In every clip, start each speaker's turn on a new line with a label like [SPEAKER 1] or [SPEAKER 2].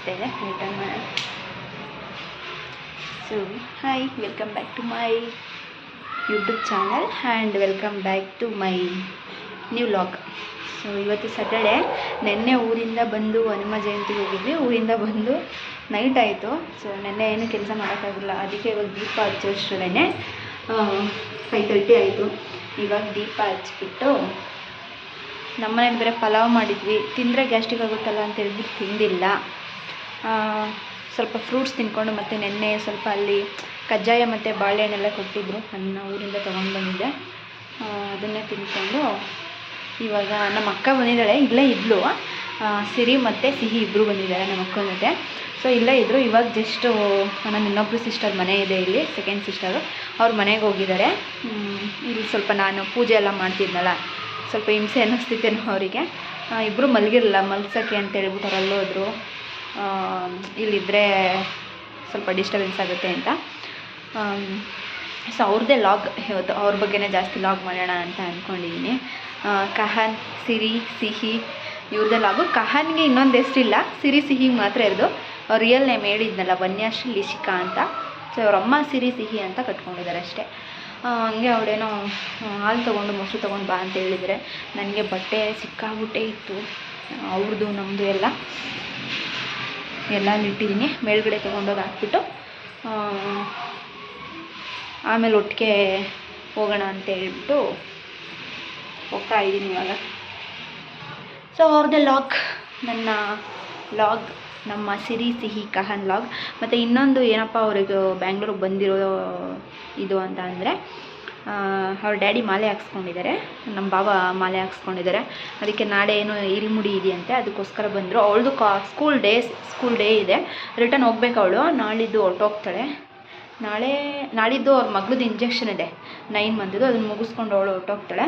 [SPEAKER 1] ಕಾಣಿಸ್ತಾ ಇದೆ ರಿಟರ್ನ್ ಮಾಡೋಣ. So hi, welcome back to my YouTube channel and welcome back to my new vlog. So ಇವತ್ತು Saturday. ನಿನ್ನೆ ಊರಿಂದ ಬಂದು ಹನುಮ ಜಯಂತಿಗೆ ಹೋಗಿದ್ವಿ. ಊರಿಂದ ಬಂದು ನೈಟ್ ಆಯಿತು. ಸೊ ನಿನ್ನೆ ಏನು ಕೆಲಸ ಮಾಡೋಕ್ಕಾಗಿಲ್ಲ. ಅದಕ್ಕೆ ಇವಾಗ ದೀಪ ಹಚ್ಚೋಷ್ಟರಲ್ಲೇ 5:30 ಆಯಿತು. ಇವಾಗ ದೀಪ ಹಚ್ಬಿಟ್ಟು ನಮ್ಮನೇಲಿ ಬೇರೆ ಪಲಾವ್ ಮಾಡಿದ್ವಿ. ತಿಂದರೆ ಗ್ಯಾಸ್ಟ್ರಿಕ್ ಆಗುತ್ತಲ್ಲ ಅಂತ ಹೇಳ್ಬಿಟ್ಟು ತಿಂದಿಲ್ಲ. ಸ್ವಲ್ಪ ಫ್ರೂಟ್ಸ್ ತಿನ್ಕೊಂಡು, ಮತ್ತು ನೆನ್ನೆ ಸ್ವಲ್ಪ ಅಲ್ಲಿ ಕಜ್ಜಾಯ ಮತ್ತು ಬಾಳೆಹಣ್ಣೆಲ್ಲ ಕೊಟ್ಟಿದ್ದರು, ಅದನ್ನು ಊರಿಂದ ತೊಗೊಂಡು ಬಂದಿದ್ದೆ. ಅದನ್ನೇ ತಿನ್ಕೊಂಡು ಇವಾಗ ನಮ್ಮ ಅಕ್ಕ ಬಂದಿದ್ದಾಳೆ. ಇಲ್ಲೇ ಇದ್ಲು. ಸಿರಿ ಮತ್ತು ಸಿಹಿ ಇಬ್ಬರು ಬಂದಿದ್ದಾರೆ ನಮ್ಮ ಅಕ್ಕನ ಜೊತೆ. ಸೊ ಇಲ್ಲೇ ಇದ್ದರು. ಇವಾಗ ಜಸ್ಟು ನನ್ನ ಇನ್ನೊಬ್ಬರು ಸಿಸ್ಟರ್ ಮನೆ ಇದೆ ಇಲ್ಲಿ, ಸೆಕೆಂಡ್ ಸಿಸ್ಟರು, ಅವ್ರ ಮನೆಗೆ ಹೋಗಿದ್ದಾರೆ. ಇಲ್ಲಿ ಸ್ವಲ್ಪ ನಾನು ಪೂಜೆ ಎಲ್ಲ ಮಾಡ್ತಿದ್ನಲ್ಲ, ಸ್ವಲ್ಪ ಹಿಂಸೆ ಅನ್ನಿಸ್ತಿತ್ತೇನೋ ಅವರಿಗೆ. ಇಬ್ಬರು ಮಲಗಿರಲಿಲ್ಲ, ಮಲ್ಸೋಕ್ಕೆ ಅಂತ ಹೇಳ್ಬಿಟ್ಟು ಅವರಲ್ಲೂ ಹೋದರು. ಇಲ್ಲಿದ್ದರೆ ಸ್ವಲ್ಪ ಡಿಸ್ಟರ್ಬೆನ್ಸ್ ಆಗುತ್ತೆ ಅಂತ. ಸೊ ಅವ್ರದ್ದೇ ಲಾಗ್ ಇವತ್ತು, ಅವ್ರ ಬಗ್ಗೆನೇ ಜಾಸ್ತಿ ಲಾಗ್ ಮಾಡೋಣ ಅಂತ ಅಂದ್ಕೊಂಡಿದ್ದೀನಿ. ಕಹಾನ್, ಸಿರಿ, ಸಿಹಿ ಇವ್ರದ್ದೇ ಲಾಗು. ಕಹಾನ್ಗೆ ಇನ್ನೊಂದು ಹೆಸರಿಲ್ಲ, ಸಿರಿ ಸಿಹಿಗೆ ಮಾತ್ರ ಇರೋದು. ಅವ್ರ ರಿಯಲ್ ನೇಮ್ ಹೇಳಿದ್ನಲ್ಲ, ವನ್ಯಾಶ್ರೀ ಲಿಶಿಕಾ ಅಂತ. ಸೊ ಅವರಮ್ಮ ಸಿರಿ ಸಿಹಿ ಅಂತ ಕಟ್ಕೊಂಡಿದ್ದಾರೆ ಅಷ್ಟೇ. ಹಂಗೆ ಅವಳೇನೋ ಹಾಲು ತೊಗೊಂಡು ಮೊಸರು ತೊಗೊಂಡು ಬಾ ಅಂತ ಹೇಳಿದರೆ, ನನಗೆ ಬಟ್ಟೆ ಸಿಕ್ಕಾಬಿಟ್ಟೆ ಇತ್ತು, ಅವ್ರದ್ದು ನಮ್ಮದು ಎಲ್ಲ ಇಟ್ಟಿದ್ದೀನಿ. ಮೇಲ್ಗಡೆ ತೊಗೊಂಡೋಗಿ ಹಾಕ್ಬಿಟ್ಟು ಆಮೇಲೆ ಒಟ್ಟಿಗೆ ಹೋಗೋಣ ಅಂತ ಹೇಳ್ಬಿಟ್ಟು ಹೋಗ್ತಾ ಇದ್ದೀನಿ ಇವಾಗ. ಸೊ ಅವ್ರದ್ದೇ ಲಾಗ್, ನನ್ನ ಲಾಗ್, ನಮ್ಮ ಸಿರಿ ಸಿಹಿ ಕಹನ್ ಲಾಗ್. ಮತ್ತು ಇನ್ನೊಂದು ಏನಪ್ಪ, ಅವ್ರಿಗೆ ಬ್ಯಾಂಗ್ಳೂರಿಗೆ ಬಂದಿರೋ ಇದು ಅಂತ ಅಂದರೆ, ಅವ್ರ ಡ್ಯಾಡಿ ಮಾಲೆ ಹಾಕ್ಸ್ಕೊಂಡಿದ್ದಾರೆ, ನಮ್ಮ ಬಾವ ಮಾಲೆ ಹಾಕ್ಸ್ಕೊಂಡಿದ್ದಾರೆ. ಅದಕ್ಕೆ ನಾಳೆ ಏನು ಇಲ್ಮುಡಿ ಇದೆಯಂತೆ, ಅದಕ್ಕೋಸ್ಕರ ಬಂದರು. ಅವಳದು ಸ್ಕೂಲ್ ಡೇ ಇದೆ. ರಿಟರ್ನ್ ಹೋಗ್ಬೇಕು ಅವಳು. ನಾಳಿದ್ದು ಹೊರಟೋಗ್ತಾಳೆ. ನಾಳಿದ್ದು ಅವ್ರ ಮಗಳದ್ದು ಇಂಜೆಕ್ಷನ್ ಇದೆ 9 ಮಂತ್ದು, ಅದನ್ನು ಮುಗಿಸ್ಕೊಂಡು ಅವಳು ಹೊರಟೋಗ್ತಾಳೆ.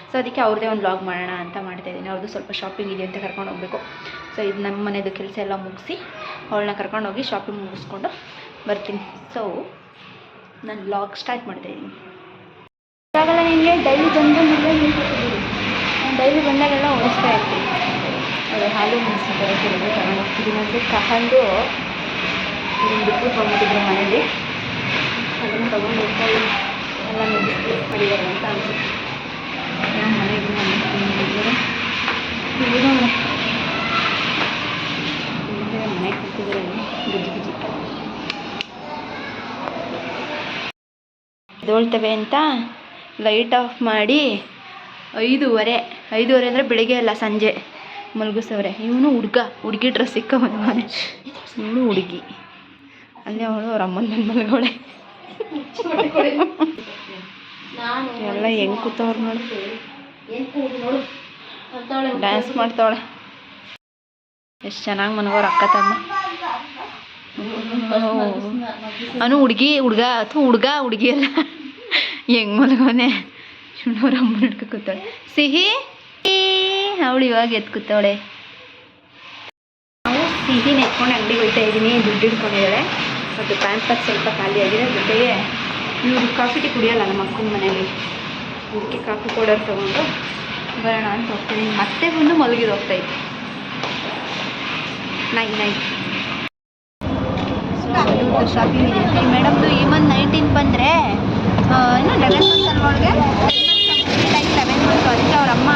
[SPEAKER 1] ಸೊ ಅದಕ್ಕೆ ಅವ್ರದ್ದೇ ಒಂದು ಲಾಗ್ ಮಾಡೋಣ ಅಂತ ಮಾಡ್ತಾಯಿದ್ದೀನಿ. ಅವ್ರದ್ದು ಸ್ವಲ್ಪ ಶಾಪಿಂಗ್ ಇದೆ ಅಂತ ಕರ್ಕೊಂಡು ಹೋಗಬೇಕು. ಸೊ ಇದು ನಮ್ಮ ಮನೆಯದು ಕೆಲಸ ಎಲ್ಲ ಮುಗಿಸಿ ಅವಳನ್ನ ಕರ್ಕೊಂಡೋಗಿ ಶಾಪಿಂಗ್ ಮುಗಿಸ್ಕೊಂಡು ಬರ್ತೀನಿ. ಸೊ ನಾನು ಲಾಗ್ ಸ್ಟಾರ್ಟ್ ಮಾಡ್ತಾಯಿದ್ದೀನಿ. ಇವಾಗಲ್ಲ ನಿಮಗೆ ಡೈಲಿ ಡೈಲಿ ಬಂದಾಗೆಲ್ಲ ಓಡಿಸ್ತಾ ಇರ್ತೀನಿ. ಅದು ಹಾಲು ಮುಗಿಸಿ ಬರೋಕ್ಕೆ ತಗೊಂಡು ಹೋಗ್ತಿದ್ದೀನಿ. ಅಂದರೆ ಕಹಂದು ಇದನ್ನು ಬಿಟ್ಟು ತೊಗೊಂಡಿದ್ರು ಮನೇಲಿ, ಅದನ್ನು ತೊಗೊಂಡು ಹೋಗ್ತಾ ಎಲ್ಲ ಮುಗಿಸಿ ಮಾಡಿದ್ದಾರೆ ಅಂತ ಅನಿಸುತ್ತೆ. ನಮ್ಮ ಮನೆಗೆ ಮನೆಗೆ ಕೂತಿದ್ದಾರೆ ಗುಜ್ಜಿ ಎದ್ದೇಳ್ತವೆ ಅಂತ ಲೈಟ್ ಆಫ್ ಮಾಡಿ 5:30 ಅಂದರೆ ಬೆಳಿಗ್ಗೆ ಅಲ್ಲ, ಸಂಜೆ ಮಲಗಿಸವ್ರೆ. ಇವನು ಹುಡುಗಿ ಡ್ರೆಸ್ ಸಿಕ್ಕವನು. ಇವಳು ಹುಡುಗಿ ಅಲ್ಲೇ ಅವಳು ಅವ್ರ ಅಮ್ಮನ ಮೇಲೆ ಮಲಗೋಳೆ. ಎಲ್ಲ ಹೆಂಗೆ ಕೂತವ್ರು ನೋಡಿ, ಡ್ಯಾನ್ಸ್ ಮಾಡ್ತಾವಳೆ. ಎಷ್ಟು ಚೆನ್ನಾಗಿ ಮನಗೋರು ಅಕ್ಕ ತಮ್ಮ. ಅವನು ಹುಡುಗಿ ಅಲ್ಲ, ಹೆಂಗೆ ಮಲಗೋನೆ. ಅವ್ರ ಅಮ್ಮ ಹಿಡ್ಕೊ ಕೂತಾಳೆ. ಸಿಹಿ ಅವಳು ಇವಾಗ ಎದ್ದು ಕೂತಾವಳೆ. ನಾವು ಸಿಹಿನ ಎತ್ಕೊಂಡು ಅಂಗಡಿಗೆ ಹೋಗ್ತಾ ಇದ್ದೀನಿ. ದುಡ್ಡು ಹಿಡ್ಕೊಂಡಿದ್ದಾಳೆ. ಮತ್ತು ಪ್ಯಾಂಪರ್ಸ್ ಸ್ವಲ್ಪ ಖಾಲಿ ಆಗಿದೆ. ಜೊತೆಗೆ ಇವರು ಕಾಫಿ ಟೀ ಕುಡಿಯೋಲ್ಲ ನಮ್ಮ ಅಕ್ಕನ ಮನೇಲಿ, ಅದಕ್ಕೆ ಕಾಫಿ ಪೌಡರ್ ತೊಗೊಂಡು ಬರೋಣ ಅಂತ ಹೋಗ್ತಾಯಿದ್ದೀನಿ. ಮತ್ತೆ ಬಂದು ಮಲಗಿದು ಹೋಗ್ತಾಯಿತ್ತು. ನೈ ಶಾಪಿಂಗ್ ಇದೆ ಅಂತ. ಮೇಡಮ್ದು ಈ ಮಂತ್ 19 ಬಂದರೆ ಇನ್ನೂ 11 ಮಂತ್ ಅಲ್ವೊಳಗೆ 10 ಮಂತ್ ಕಂಪ್ಲೀಟ್ ಆಗಿ 11 ಮಂತು. ಅದಕ್ಕೆ ಅವರಮ್ಮ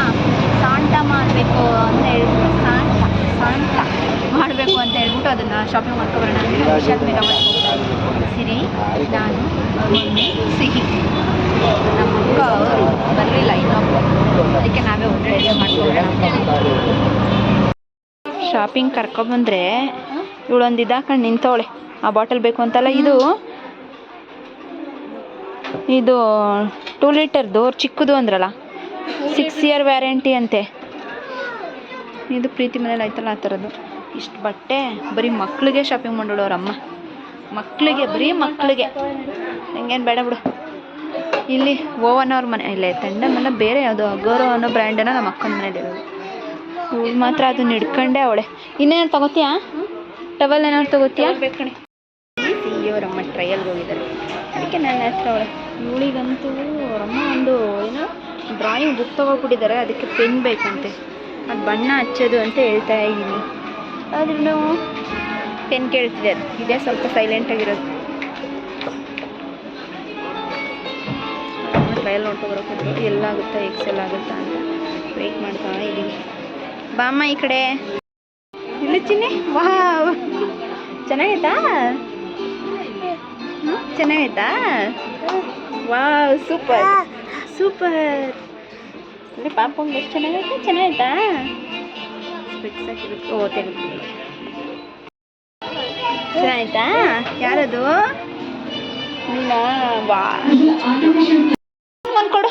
[SPEAKER 1] ಸಾಂಟ ಮಾಡಬೇಕು ಅಂತ ಹೇಳ್ಬಿಟ್ಟು ಸಾಂಟ ಮಾಡಬೇಕು ಅಂತ ಹೇಳ್ಬಿಟ್ಟು ಅದನ್ನು ಶಾಪಿಂಗ್ ಮಾಡ್ಕೊಬರೋಣ ಅಂತ ವಿಶಾಲ್ ಮೇಘ ಮಾಡ್ಕೊಂಡು ಸಿರಿ, ನಾನು, ಮಮ್ಮಿ, ಸಿಹಿ, ನಮ್ಮ ಅಕ್ಕ ಅವರು ಬರಲಿಲ್ಲ ಇನ್ನೊಬ್ಬರು, ಅದಕ್ಕೆ ನಾವೇ ರೆಡಿ ಮಾಡ್ಕೊಬರೋಣ. ಶಾಪಿಂಗ್ ಕರ್ಕೊಬಂದರೆ ಇವಳೊಂದು ಇದಾಕೊಂಡು ನಿಂತವಳೆ. ಆ ಬಾಟಲ್ ಬೇಕು ಅಂತಲ್ಲ. ಇದು 2 ಲೀಟರ್ದು ಚಿಕ್ಕದು ಅಂದ್ರಲ್ಲ, 6 year ವ್ಯಾರಂಟಿ ಅಂತೆ. ಇದು ಪ್ರೀತಿ ಮನೇಲಿ ಆಯ್ತಲ್ಲ ಆ ಥರದ್ದು. ಇಷ್ಟು ಬಟ್ಟೆ ಬರೀ ಮಕ್ಕಳಿಗೆ ಶಾಪಿಂಗ್ ಮಾಡೋಳು ಅವರಮ್ಮ. ಬರೀ ಮಕ್ಕಳಿಗೆ. ಹೆಂಗೇನು ಬೇಡ ಬಿಡು. ಇಲ್ಲಿ ಓವನ್ ಅವ್ರ ಮನೆ ಇಲ್ಲೇ ತಂಡಮಲ್ಲ, ಬೇರೆ ಯಾವುದೋ ಗೌರವ ಅನ್ನೋ ಬ್ರ್ಯಾಂಡನ್ನು ನಮ್ಮ ಅಕ್ಕನ ಮನೇಲಿ ಇರೋದು. ಇವಳು ಮಾತ್ರ ಅದನ್ನ ಹಿಡ್ಕೊಂಡೆ ಅವಳೆ. ಇನ್ನೇನು ತೊಗೋತೀಯಾ? ಟವಲ್ ಏನಾದ್ರು ತೊಗೋತೀಯಾ? ಬೇಕಣೆ. ಅವರಮ್ಮ ಟ್ರಯಲ್ಗೆ ಹೋಗಿದ್ದಾರೆ, ಅದಕ್ಕೆ ನನ್ನ ಹತ್ರ ಅವಳೆ. ಇವಳಿಗಂತೂ ಅವರಮ್ಮ ಒಂದು ಏನೋ ಡ್ರಾಯಿಂಗ್ ಬುಕ್ ತೊಗೊಬಿಟ್ಟಿದ್ದಾರೆ, ಅದಕ್ಕೆ ಪೆನ್ ಬೇಕಂತೆ. ಅದು ಬಣ್ಣ ಹಚ್ಚೋದು ಅಂತ ಹೇಳ್ತಾ ಇದ್ದೀನಿ. ಆದ್ರೂ ಪೆನ್ ಕೇಳ್ತಿದೆ ಅದು ಇದೇ ಸ್ವಲ್ಪ ಸೈಲೆಂಟಾಗಿರೋದು. ಟ್ರಯಲ್ ನೋಡ್ಕೊಬರೋಕೆ ಎಲ್ಲಾಗುತ್ತಾ ಎಕ್ಸೆಲ್ ಆಗುತ್ತಾ ಅಂತ ವೆಯ್ಟ್ ಮಾಡ್ತಾ ಇದ್ದೀವಿ. ಬಾಮ್ಮ ಈ ಕಡೆ ಇಲ್ಲ ಚಿನ್ನಿ. ವಾವ್ ಚೆನ್ನಾಗೈತಾ? ಚೆನ್ನಾಗೈತಾ? Wow super super. ಇಲ್ಲಿ ಪಾಪಂಗೆ ಎಷ್ಟು ಚೆನ್ನಾಗೈತೆ? ಚೆನ್ನಾಗೈತಾ? ಓ ತೆಗೆದು ಚೆನ್ನಾಯ್ತಾ? ಯಾರದು? ನೀನಾ? ವಾ ಒಂದು ಕೊಡು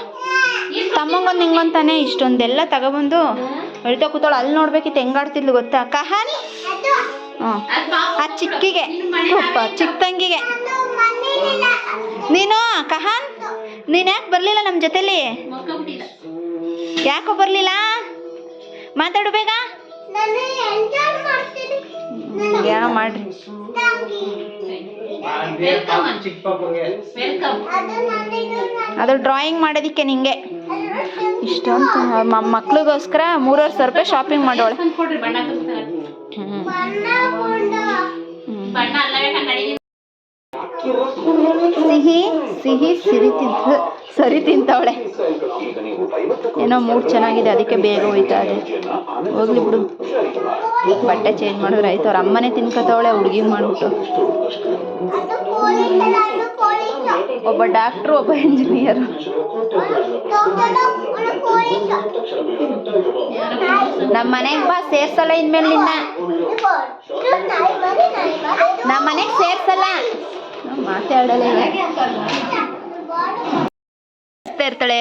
[SPEAKER 1] ತಮ್ಮಂಗೊಂದು ನಿಂಗೊಂತಾನೆ ಇಷ್ಟೊಂದೆಲ್ಲ ತಗೊಬಂದು ಹೇಳ್ತಾ ಕೂತಾಳು. ಅಲ್ಲಿ ನೋಡ್ಬೇಕಿತ್ತು ಹೆಂಗಾಡ್ತಿದ್ಲು ಗೊತ್ತಾ ಕಹಾನ್? ಹ್ಞೂ ಆ ಚಿಕ್ಕಿಗೆ ಚಿಕ್ಕ ತಂಗಿಗೆ. ನೀನು ಕಹಾನ್ ನೀನು ಯಾಕೆ ಬರಲಿಲ್ಲ ನಮ್ಮ ಜೊತೆಲಿ? ಯಾಕೋ ಬರಲಿಲ್ಲ? ಮಾತಾಡು ಬೇಗ. ಏನೋ ಮಾಡ್ರಿ. ಅದು ಡ್ರಾಯಿಂಗ್ ಮಾಡೋದಿಕ್ಕೆ ನಿಂಗೆ ಇಷ್ಟೊಂದು ಮಕ್ಳಿಗೋಸ್ಕರ 3,500 ರೂಪಾಯಿ ಶಾಪಿಂಗ್ ಮಾಡೋಳೆ. ಸಿಹಿ ಸಿಹಿ ಸರಿ ತಿಂತವಳೆ. ಏನೋ ಮೂಡ್ ಚೆನ್ನಾಗಿದೆ ಅದಕ್ಕೆ ಬೇಗ ಹೋಯ್ತಾ ಇದೆ. ಹೋಗ್ಲಿ ಬಿಡು, ಬಟ್ಟೆ ಚೇಂಜ್ ಮಾಡಿದ್ರೆ ಆಯ್ತು. ಅವ್ರ ಅಮ್ಮನೇ ತಿನ್ಕೋತವಳೆ ಹುಡುಗಿ ಮಾಡ್ಬಿಟ್ಟು. ಒಬ್ಬ ಡಾಕ್ಟ್ರು ಒಬ್ಬ ಇಂಜಿನಿಯರ್. ನಮ್ಮ ಮನೆಗೆ ಬಾ, ಸೇರ್ಸಲ್ಲ ಇನ್ಮೇಲೆ ನಿನ್ನ. ನಮ್ಮ ಮನೆಗೆ ಸೇರ್ಸಲ್ಲ. ಮಾತಾಡಲ್ಲ ಇರ್ತಾಳೆ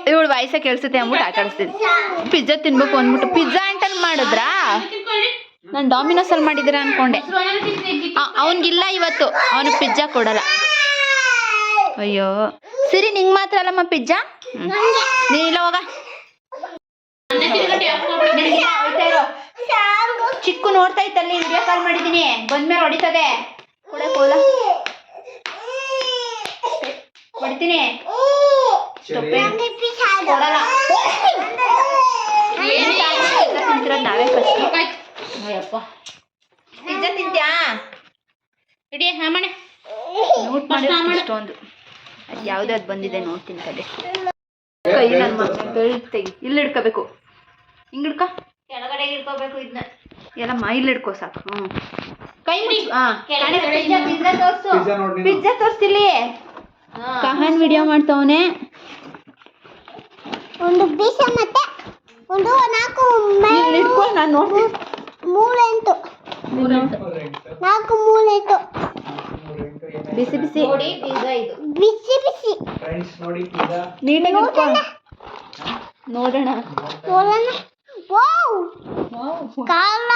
[SPEAKER 1] ಇವಳು ವಯಸ್ಸ ಕೇಳಿಸುತ್ತೆ ಅಂದ್ಬಿಟ್ಟು ಆಟ ಆಡಿಸ್ತೀನಿ. ಪಿಜ್ಜಾ ತಿನ್ಬೇಕು ಅಂದ್ಬಿಟ್ಟು ಪಿಜ್ಜಾ ಅಂಟಲ್ಲಿ ಮಾಡಿದ್ರಾ? ನಾನು ಡಾಮಿನೋಸಲ್ಲಿ ಮಾಡಿದ್ದೀರಾ ಅಂದ್ಕೊಂಡೆ. ಅವನಿಗಿಲ್ಲ ಇವತ್ತು, ಅವನು ಪಿಜ್ಜಾ ಕೊಡಲ್ಲ. ಅಯ್ಯೋ ಸರಿ, ನಿಂಗೆ ಮಾತ್ರ ಅಲ್ಲಮ್ಮ ಪಿಜ್ಜಾ. ನೀನಿಲ್ಲ ಹೋಗ. ಚಿಕ್ಕು ನೋಡ್ತಾ ಇತ್ತಲ್ಲಿ ವಿಡಿಯೋ ಕಾಲ್ ಮಾಡಿದ್ದೀನಿ. ಬಂದ್ಮೇಲೆ ಹೊಡಿತದೆ. ಕೊಡಕೋಲ ಹೊಡಿತೀನಿ. ಕೊಡಲ್ಲ. ತಿಂತಿರೋದು ನಾವೇ ಫಸ್ಟ್. ಅಯ್ಯಪ್ಪ ಪಿಜ್ಜಾ ತಿಂತ್ಯಾ? ಇಡೀ ಹಾಮಣೆ ನೋಟ್ ಮಾಡಿ ಇಷ್ಟೊಂದು ಅದು ಯಾವುದೇ ಅದು ಬಂದಿದೆ ನೋಡ್ತೀನಿ ಕಡೆ. ಕೈ ನನ್ನ ಮಗ ಬೆಳ್ಳಿ ತೆಗಿ. ಇಲ್ಲಿ ಹಿಡ್ಕೋಬೇಕು, ಹಿಂಗೆ ಹಿಡ್ಕೊ. ಕೆಳಗಡೆ ಹಿಡ್ಕೋಬೇಕು ಇದನ್ನ. ಎಲ್ಲಮ್ಮ ಇಲ್ಲಿ ಹಿಡ್ಕೋ ಸಾಕು. ಹ್ಞೂ ಕೈ ಮುಚ್ಚು. ಪಿಜ್ಜಾ ತೋರಿಸ್ತಿಲ್ಲಿ. ಕಹಾನ್ ವಿಡಿಯೋ ಮಾಡ್ತಾವನೆ. ಒಂದು ಪೀಸ ಮತ್ತೆ ಒಂದು 4 ಇಟ್ಕೊ. ನಾನು ನೋಡಿ 3 4 ಬಿಸಿ ಬಿಸಿ ನೋಡಿ ಪಿಜ್ಜಾ. ಇದು ಬಿಸಿ ಬಿಸಿ ಫ್ರೆಂಡ್ಸ್ ನೋಡಿ ಪಿಜ್ಜಾ. ನೀಟಾಗಿ ಇಟ್ಕೊ ನೋಡೋಣ. ವಾವ್ ಕಾಲ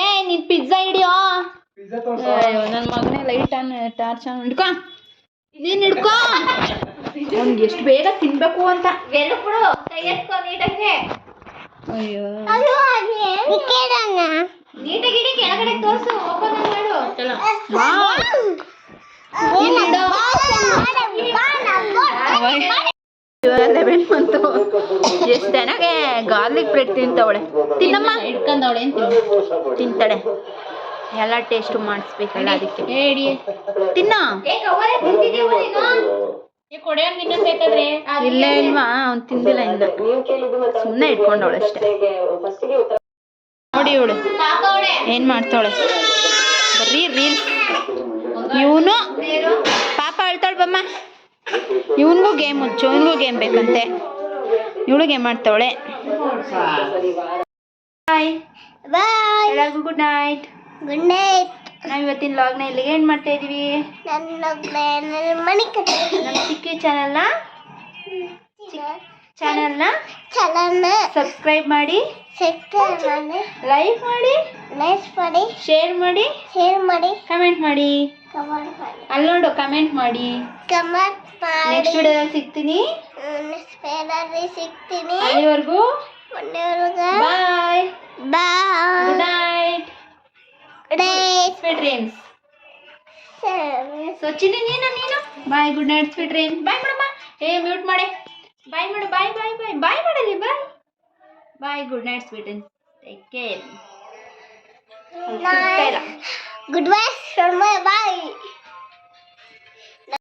[SPEAKER 1] ಏ ನೀನ್ ಪಿಜ್ಜಾ ಹಿಡಿಯೋ. ನನ್ನ ಮಗನೇ ಲೈಟ್ ಆನ್ ಟಾರ್ಚ್ ಆನ್ ಹಿಡ್ಕೊ. ನೀನು ಹಿಡ್ಕೊ. ಅವ್ನಿಗೆ ಎಷ್ಟು ಬೇಗ ತಿನ್ಬೇಕು ಅಂತ. ನೀಟಾಗಿ. ಅಯ್ಯೋ ನೀಟಾಗಿ ಕೆಳಗಡೆ ತೋರಿಸು. ಓಪನ್ ಮಾಡು. ಲೆವೆನ್ ಬಂತು. ಎಷ್ಟು ಚೆನ್ನಾಗೆ ಗಾರ್ಲಿಕ್ ಬ್ರೆಡ್ ತಿಂತವಳೆ. ತಿನ್ನಮ್ಮ. ಇಟ್ಕೊಂಡವಳೆ ತಿಂತಾಳೆ. ಎಲ್ಲ ಟೇಸ್ಟು ಮಾಡಿಸ್ಬೇಕಲ್ಲ ಅದಕ್ಕೆ. ತಿನ್ನ. ಇಲ್ಲ ಇಲ್ವಾ? ಅವ್ನು ತಿಂದಿಲ್ಲ ಇನ್ನು, ಸುಮ್ಮನೆ ಇಟ್ಕೊಂಡವಳೆ ಅಷ್ಟೇ. ನೋಡಿ ಇವಳು ಏನು ಮಾಡ್ತಾವಳೆ, ಬರೀ ರೀಲ್ಸ್. ಇವನು ಪಾಪ ಅಳ್ತಾಳೆ ಬಮ್ಮ. ಇವನಿಗೂ ಗೇಮ್ ಮುಚ್ಚು, ಇವನಿಗೂ ಗೇಮ್ ಬೇಕಂತೆ. ಇವಳು ಗೇಮ್ ಮಾಡ್ತಾವಳೆ. ಬಾಯ್ ಬಾಯ್ ಎಲ್ಲರಿಗೂ ಗುಡ್ ನೈಟ್. Good night. ನಾವು ಇವತ್ತಿನ ಲಾಗ್ನ ಇಲ್ಲಿಗೆ ಏನು ಮಾಡ್ತಾ ಇದೀವಿ? ನಮ್ಮ ಚಿಕ್ಕಿ ಚಾನಲ್ನ ಸಬ್ಸ್ಕ್ರೈಬ್ ಮಾಡಿ, ಲೈಕ್ ಮಾಡಿ, ಶೇರ್ ಮಾಡಿ, ಕಮೆಂಟ್ ಮಾಡಿ. ಅಲ್ಲಿ ನೋಡು ಕಮೆಂಟ್ ಮಾಡಿ. ನೆಕ್ಸ್ಟ್ ವಿಡಿಯೋದಲ್ಲಿ ಸಿಗ್ತೀನಿ. ಅಲ್ಲಿವರೆಗೂ bye bye. Good night. Sweet dreams. So Chinni ನೀನು bye. Good night sweet dreams. Bye ಮಾಡಮ್ಮ. ಮ್ಯೂಟ್ ಮಾಡಿ. ಬಾಯ್ ಮಾಡು. ಬಾಯ್ ಮಾಡಲಿ. Bye bye. Good night sweet dreams. Take care. ಸಿಗ್ತಾ ಇಲ್ಲ.
[SPEAKER 2] Good bye from my bye.